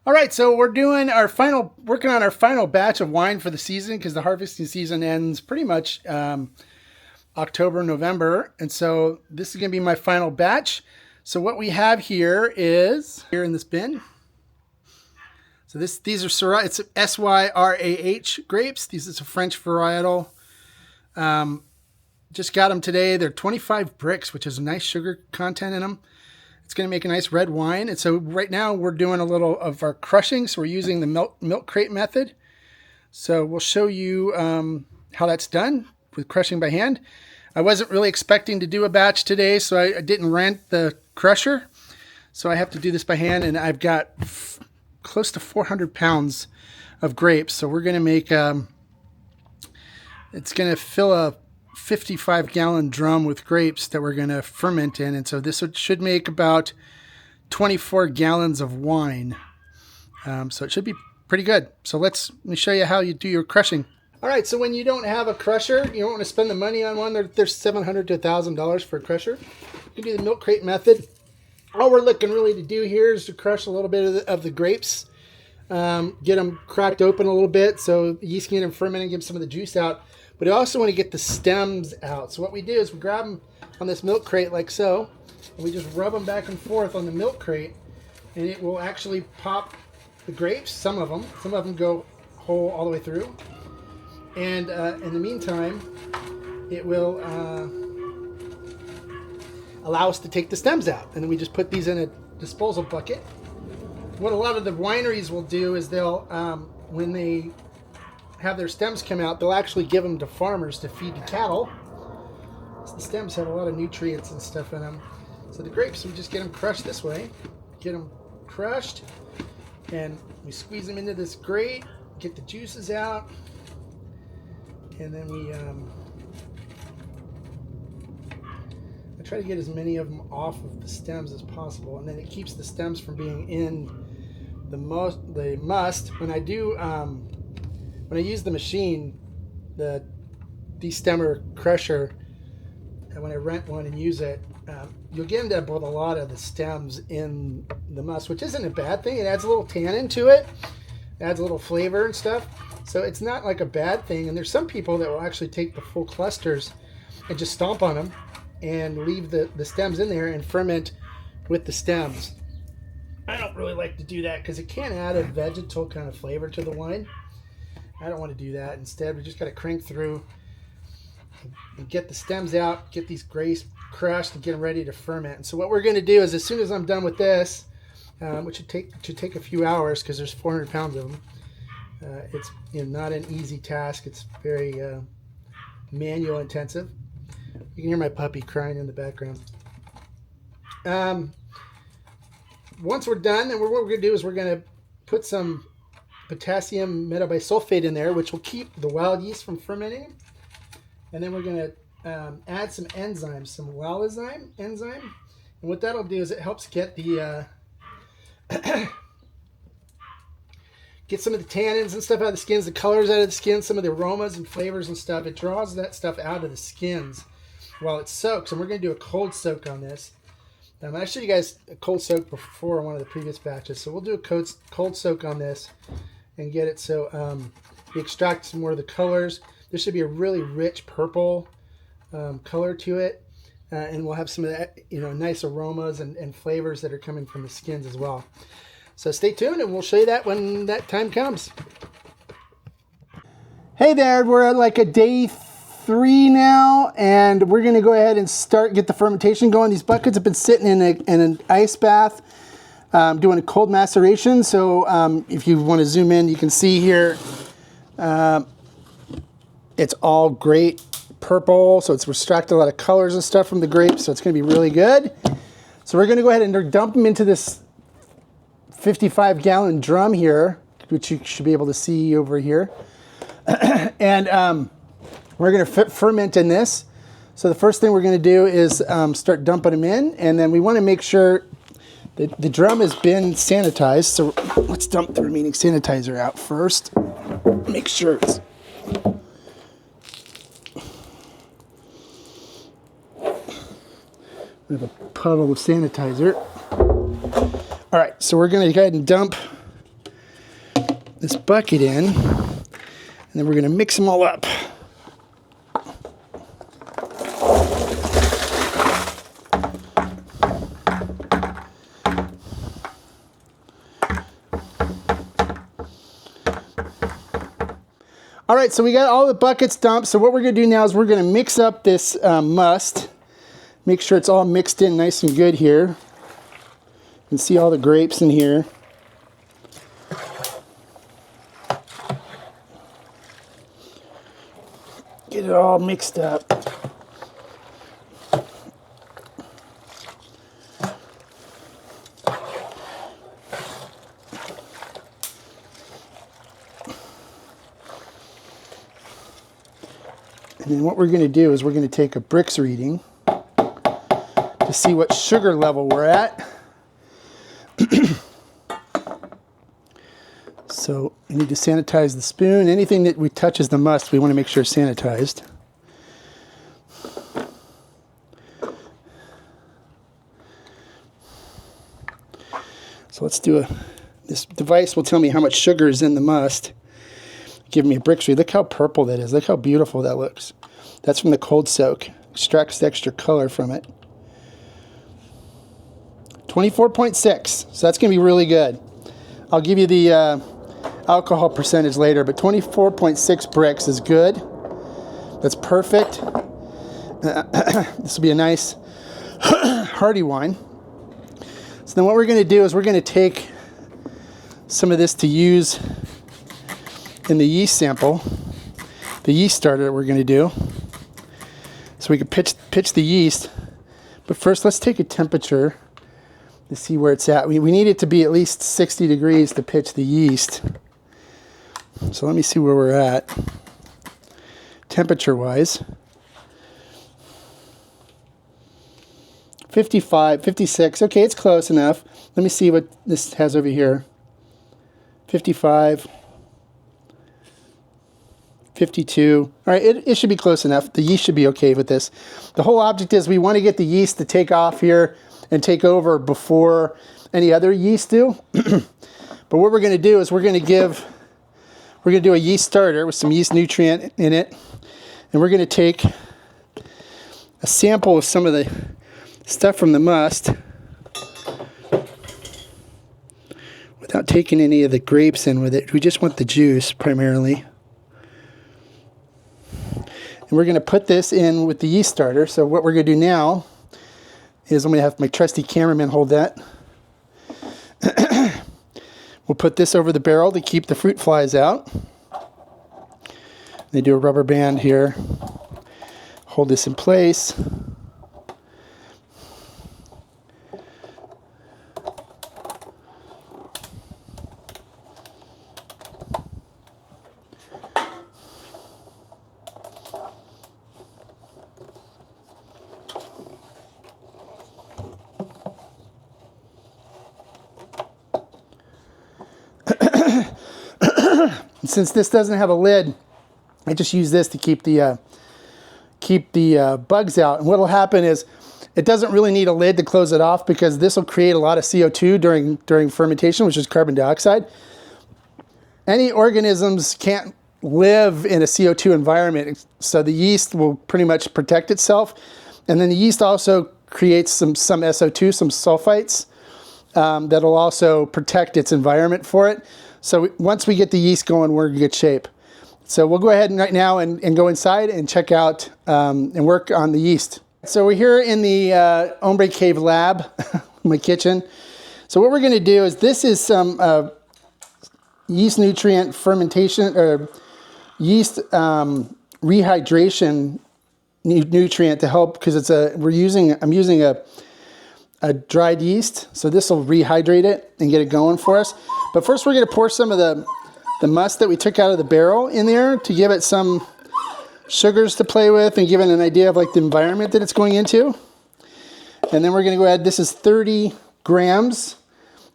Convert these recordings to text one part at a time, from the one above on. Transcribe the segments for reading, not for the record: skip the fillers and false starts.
All right, so we're doing working on our final batch of wine for the season because the harvesting season ends pretty much October, November. And so this is going to be my final batch. So what we have here is, here in this bin. So these are Syrah, it's Syrah grapes. These is a French varietal. Just got them today. They're 25 bricks, which is a nice sugar content in them. It's going to make a nice red wine. And so right now we're doing a little of our crushing. So we're using the milk crate method. So we'll show you how that's done with crushing by hand. I wasn't really expecting to do a batch today, so I didn't rent the crusher. So I have to do this by hand, and I've got close to 400 pounds of grapes. So we're going to make, it's going to fill a 55-gallon drum with grapes that we're going to ferment in. And so this should make about 24 gallons of wine. So it should be pretty good. So let me show you how you do your crushing. All right, so when you don't have a crusher, you don't want to spend the money on one. They're $700 to $1,000 for a crusher. You can do the milk crate method. All we're looking really to do here is to crush a little bit of the grapes. Get them cracked open a little bit so the yeast can get them fermented and give some of the juice out. But I also want to get the stems out. So what we do is we grab them on this milk crate like so, and we just rub them back and forth on the milk crate, and it will actually pop the grapes, some of them go whole all the way through. And in the meantime, it will allow us to take the stems out. And then we just put these in a disposal bucket. What a lot of the wineries will do is they'll, when they have their stems come out, they'll actually give them to farmers to feed to cattle. So the stems have a lot of nutrients and stuff in them. So the grapes, we just get them crushed this way. Get them crushed, and we squeeze them into this grate, get the juices out, and then we I try to get as many of them off of the stems as possible, and then it keeps the stems from being in the must. When I do when I use the machine, the destemmer crusher, and when I rent one and use it, you'll end up with a lot of the stems in the must, which isn't a bad thing. It adds a little tannin to it, adds a little flavor and stuff. So it's not like a bad thing. And there's some people that will actually take the full clusters and just stomp on them and leave the stems in there and ferment with the stems. I don't really like to do that because it can add a vegetal kind of flavor to the wine. I don't want to do that. Instead, we just got to crank through and get the stems out, get these grapes crushed, and get them ready to ferment. And so what we're going to do is, as soon as I'm done with this, which should take a few hours because there's 400 pounds of them, it's not an easy task. It's very manual intensive. You can hear my puppy crying in the background. Once we're done, then what we're going to do is we're going to put some potassium metabisulfate in there, which will keep the wild yeast from fermenting. And then we're going to add some enzymes, some wallozyme enzyme. And what that'll do is it helps get the get some of the tannins and stuff out of the skins, the colors out of the skins, some of the aromas and flavors and stuff. It draws that stuff out of the skins while it soaks. And we're going to do a cold soak on this. I showed you guys a cold soak before on one of the previous batches. So we'll do a cold soak on this and get it so we extract some more of the colors. There should be a really rich purple color to it. And we'll have some of that, nice aromas and flavors that are coming from the skins as well. So stay tuned, and we'll show you that when that time comes. Hey there, we're at like a day 3 now, and we're going to go ahead and get the fermentation going. These buckets have been sitting in an ice bath, doing a cold maceration. So if you want to zoom in, you can see here, it's all great purple, so it's extracted a lot of colors and stuff from the grapes, so it's going to be really good. So we're going to go ahead and dump them into this 55-gallon drum here, which you should be able to see over here. And we're going to ferment in this. So the first thing we're going to do is start dumping them in, and then we want to make sure that the drum has been sanitized. So let's dump the remaining sanitizer out first. Make sure it's... We have a puddle of sanitizer. All right, so we're going to go ahead and dump this bucket in, and then we're going to mix them all up. All right, so we got all the buckets dumped. So what we're going to do now is we're going to mix up this must. Make sure it's all mixed in nice and good here. You can see all the grapes in here. Get it all mixed up. And then what we're going to do is we're going to take a Brix reading to see what sugar level we're at. So we need to sanitize the spoon. Anything that we touches the must, we want to make sure it's sanitized. So let's do this device will tell me how much sugar is in the must. Give me a Brix read. Look how purple that is. Look how beautiful that looks. That's from the cold soak. Extracts the extra color from it. 24.6. So that's going to be really good. I'll give you the alcohol percentage later, but 24.6 Brix is good. That's perfect. This will be a nice hearty wine. So then what we're going to do is we're going to take some of this to use in the yeast sample, the yeast starter that we're going to do. So we can pitch the yeast. But first, let's take a temperature to see where it's at. We need it to be at least 60 degrees to pitch the yeast. So let me see where we're at, temperature-wise. 55, 56. Okay, it's close enough. Let me see what this has over here. 55. 52. All right, it should be close enough. The yeast should be okay with this. The whole object is we want to get the yeast to take off here and take over before any other yeast do. But what we're going to do is we're going to do a yeast starter with some yeast nutrient in it. And we're going to take a sample of some of the stuff from the must without taking any of the grapes in with it. We just want the juice primarily. And we're going to put this in with the yeast starter. So what we're going to do now is I'm going to have my trusty cameraman hold that. We'll put this over the barrel to keep the fruit flies out. They do a rubber band here. Hold this in place. Since this doesn't have a lid, I just use this to keep the bugs out. And what will happen is it doesn't really need a lid to close it off because this will create a lot of CO2 during fermentation, which is carbon dioxide. Any organisms can't live in a CO2 environment, so the yeast will pretty much protect itself. And then the yeast also creates some SO2, some sulfites, that'll also protect its environment for it. So once we get the yeast going, we're in good shape. So we'll go ahead right now and go inside and check out and work on the yeast. So we're here in the Hombre Cave lab, my kitchen. So what we're going to do is this is some yeast nutrient fermentation or yeast rehydration nutrient to help because I'm using a dried yeast, so this will rehydrate it and get it going for us. But first we're going to pour some of the must that we took out of the barrel in there to give it some sugars to play with and give it an idea of like the environment that it's going into. And then we're going to go ahead, this is 30 grams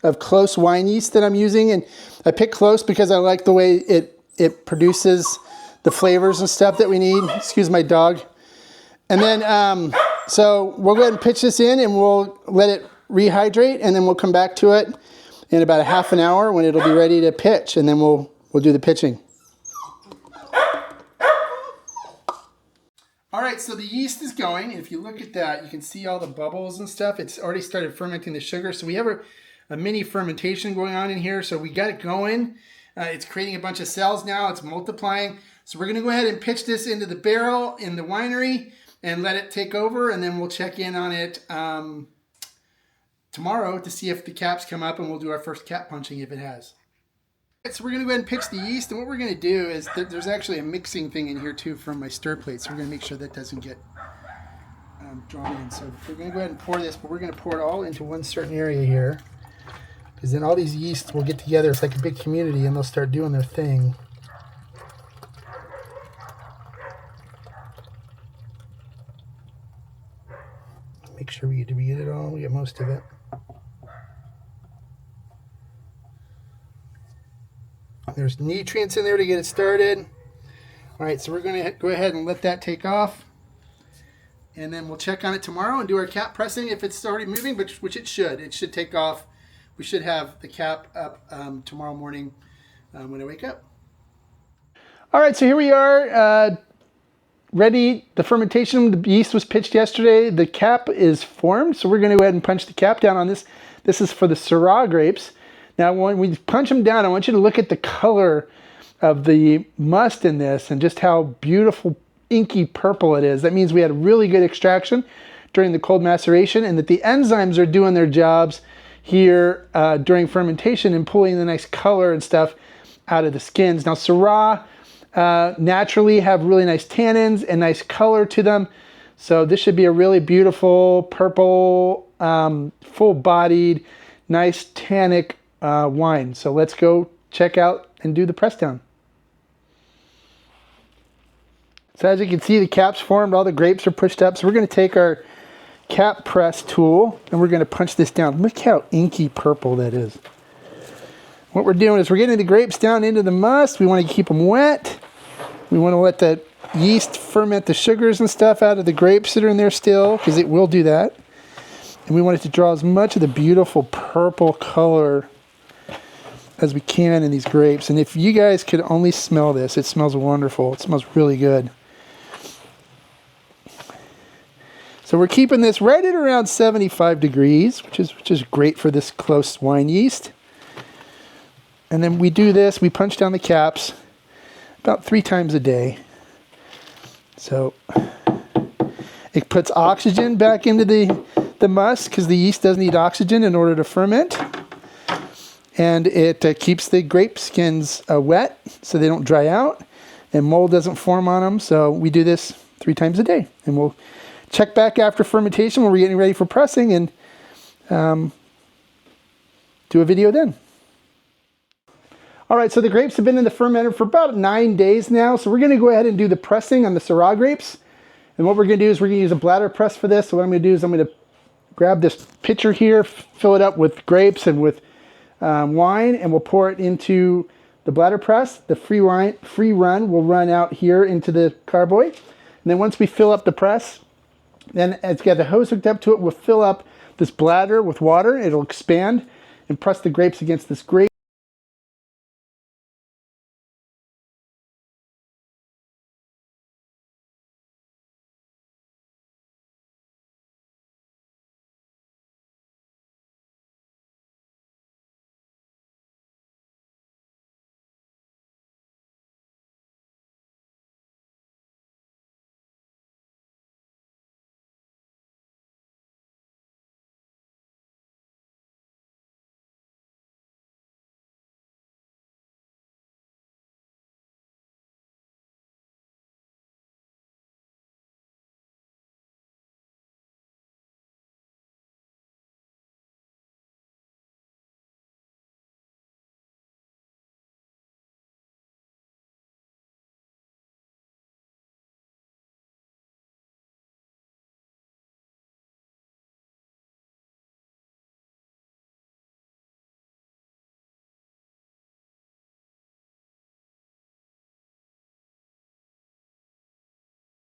of close wine yeast that I'm using. And I picked close because I like the way it produces the flavors and stuff that we need. Excuse my dog. And then, so we'll go ahead and pitch this in and we'll let it rehydrate and then we'll come back to it in about a half an hour when it'll be ready to pitch. And then we'll we'll do the pitching. All right, so the yeast is going. If you look at that, you can see all the bubbles and stuff. It's already started fermenting the sugar. So we have a mini fermentation going on in here. So we got it going. It's creating a bunch of cells now. It's multiplying. So we're going to go ahead and pitch this into the barrel in the winery and let it take over. And then we'll check in on it tomorrow to see if the caps come up, and we'll do our first cap punching if it has. So we're going to go ahead and pitch the yeast, and what we're going to do is there's actually a mixing thing in here too from my stir plate, so we're going to make sure that doesn't get drawn in. So we're going to go ahead and pour this, but we're going to pour it all into one certain area here, because then all these yeasts will get together. It's like a big community, and they'll start doing their thing. Make sure we get it all. We get most of it. There's nutrients in there to get it started. All right, so we're going to go ahead and let that take off. And then we'll check on it tomorrow and do our cap pressing if it's already moving, which it should. It should take off. We should have the cap up tomorrow morning when I wake up. All right, so here we are, ready. The fermentation, the yeast was pitched yesterday. The cap is formed, so we're going to go ahead and punch the cap down on this. This is for the Syrah grapes. Now, when we punch them down, I want you to look at the color of the must in this and just how beautiful, inky purple it is. That means we had a really good extraction during the cold maceration, and that the enzymes are doing their jobs here during fermentation and pulling the nice color and stuff out of the skins. Now, Syrah naturally have really nice tannins and nice color to them. So this should be a really beautiful, purple, full-bodied, nice tannic wine. So let's go check out and do the press down. So as you can see, the cap's formed, all the grapes are pushed up. So we're going to take our cap press tool and we're going to punch this down. Look how inky purple that is. What we're doing is we're getting the grapes down into the must. We want to keep them wet. We want to let the yeast ferment the sugars and stuff out of the grapes that are in there still, because it will do that. And we want it to draw as much of the beautiful purple color as we can in these grapes. And if you guys could only smell this, it smells wonderful. It smells really good. So we're keeping this right at around 75 degrees, which is great for this close wine yeast. And then we do this, we punch down the caps about 3 times a day. So it puts oxygen back into the must, because the yeast does need oxygen in order to ferment. And it keeps the grape skins wet so they don't dry out and mold doesn't form on them. So we do this 3 times a day, and we'll check back after fermentation when we're getting ready for pressing and do a video then. All right, so the grapes have been in the fermenter for about 9 days now. So we're going to go ahead and do the pressing on the Syrah grapes. And what we're going to do is we're going to use a bladder press for this. So what I'm going to do is I'm going to grab this pitcher here, fill it up with grapes and with wine, and we'll pour it into the bladder press. The free run will run out here into the carboy. And then once we fill up the press, then it's got the hose hooked up to it. We'll fill up this bladder with water. It'll expand and press the grapes against this grape.